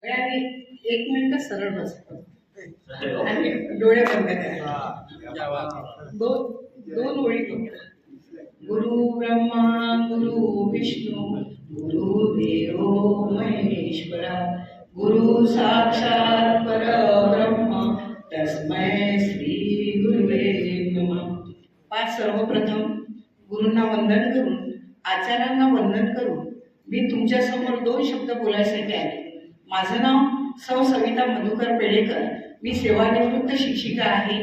आणि एक मिनिट सरळ बस आणि डोळे बंद करा. दोन ओळी फक्त. गुरु ब्रह्मा गुरु विष्णू गुरुदेव महेश्वरा गुरु साक्षात परब्रह्म तस्मै श्री गुरुवे नमः. पाच सर्वप्रथम गुरूंना वंदन करून आचार्यांना वंदन करून मी तुमच्या समोर दोन शब्द बोलायसाठी आले. माझं नाव सौ सविता मधुकर पेडेकर. मी सेवानिवृत्त शिक्षिका आहे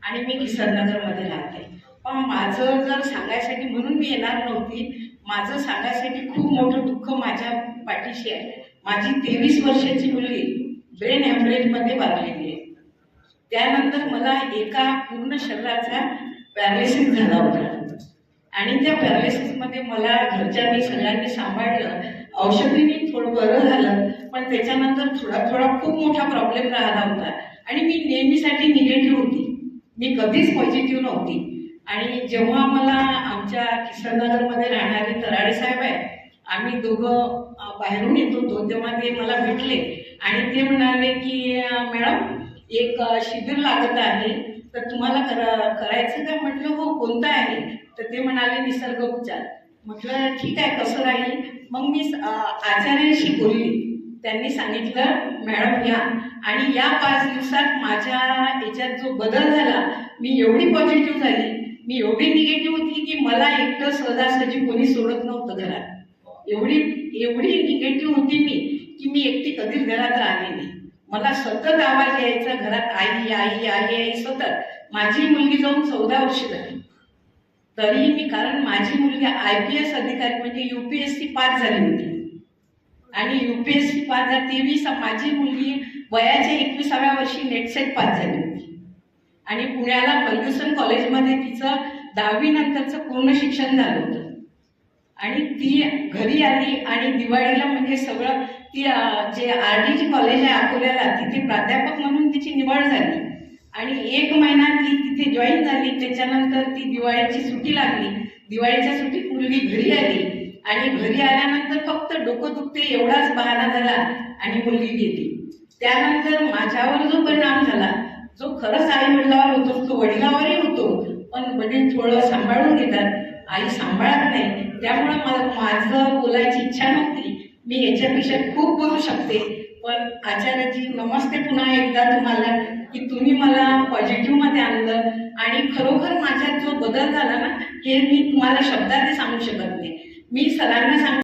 आणि मी किसननगरमध्ये राहते. पण माझं जर सांगायसाठी म्हणून मी येणार नव्हती. माझं सांगायसाठी खूप मोठं दुःख माझ्या पाठीशी आहे. माझी 23 वर्षाची मुलगी ब्रेन हॅमरेजमध्ये वारलेली आहे. त्यानंतर मला एका पूर्ण शरीराचा पॅरालिसिस झाला होता आणि त्या पॅरालिसिसमध्ये मला घरच्यांनी सगळ्यांनी सांभाळलं. औषधीने थोडं बरं झालं, पण त्याच्यानंतर थोडा खूप मोठा प्रॉब्लेम राहिला होता आणि मी नेहमीसाठी निगेटिव्ह होती. मी कधीच पॉझिटिव्ह नव्हती. आणि जेव्हा मला आमच्या किसननगरमध्ये राहणारे तराडे साहेब आहे, आम्ही दोघं बाहेरून येत होतो, तेव्हा ते मला भेटले आणि ते म्हणाले की मॅडम एक शिबिर लागत आहे, तर तुम्हाला करायचं का? म्हटलं हो, कोणतं आहे? तर ते म्हणाले निसर्ग उपचार. म्हटलं ठीक आहे, कसं राहील? मग मी आचार्यांशी बोलली. त्यांनी सांगितलं मॅडम या. आणि या 5 दिवसात माझ्या याच्यात जो बदल झाला, मी एवढी पॉझिटिव्ह झाली, मी एवढी निगेटिव्ह होती की मला एकटं सहजासहजी कोणी सोडत नव्हतं घरात. एवढी निगेटिव्ह होती मी की मी एकटी कधीच घरात राहिली नाही. मला सतत आवाज यायचा घरात, आई आई आई आई सतत. माझी मुलगी जाऊन 14 वर्ष झाली तरी मी, कारण माझी मुलगी IPS अधिकारी म्हणजे UPSC पास झाली होती आणि UPSC पास झाली. 23 माझी मुलगी वयाच्या 21व्या वर्षी नेट सेट पास झाली होती आणि पुण्याला फर्ग्युसन कॉलेजमध्ये तिचं 10वी नंतरचं पूर्ण शिक्षण झालं होतं. आणि ती घरी आली आणि दिवाळीला म्हणजे सगळं ती जे RDG कॉलेज आहे अकोल्याला, तिथे प्राध्यापक म्हणून तिची निवड झाली आणि 1 महिना ती तिथे जॉईन झाली. त्याच्यानंतर ती दिवाळीची सुट्टी लागली. दिवाळीच्या सुट्टीत मुलगी घरी आली आणि घरी आल्यानंतर फक्त डोकं दुखते एवढाच बहाणा झाला आणि मुलगी गेली. त्यानंतर माझ्यावर जो परिणाम झाला, जो खरंच आई वडिलावर होतो तो वडिलावरही होतो, पण वडील थोडं सांभाळून घेतात, आई सांभाळत नाही. त्यामुळं माझं बोलायची इच्छा नव्हती. मी याच्यापेक्षा खूप बोलू शकते, पण आचार्यजी नमस्ते पुन्हा एकदा तुम्हाला की तुम्ही मला पॉझिटिव्हमध्ये आणलं आणि खरोखर माझ्यात जो बदल झाला ना, हे मी तुम्हाला शब्दात सांगू शकत नाही. मी सरांना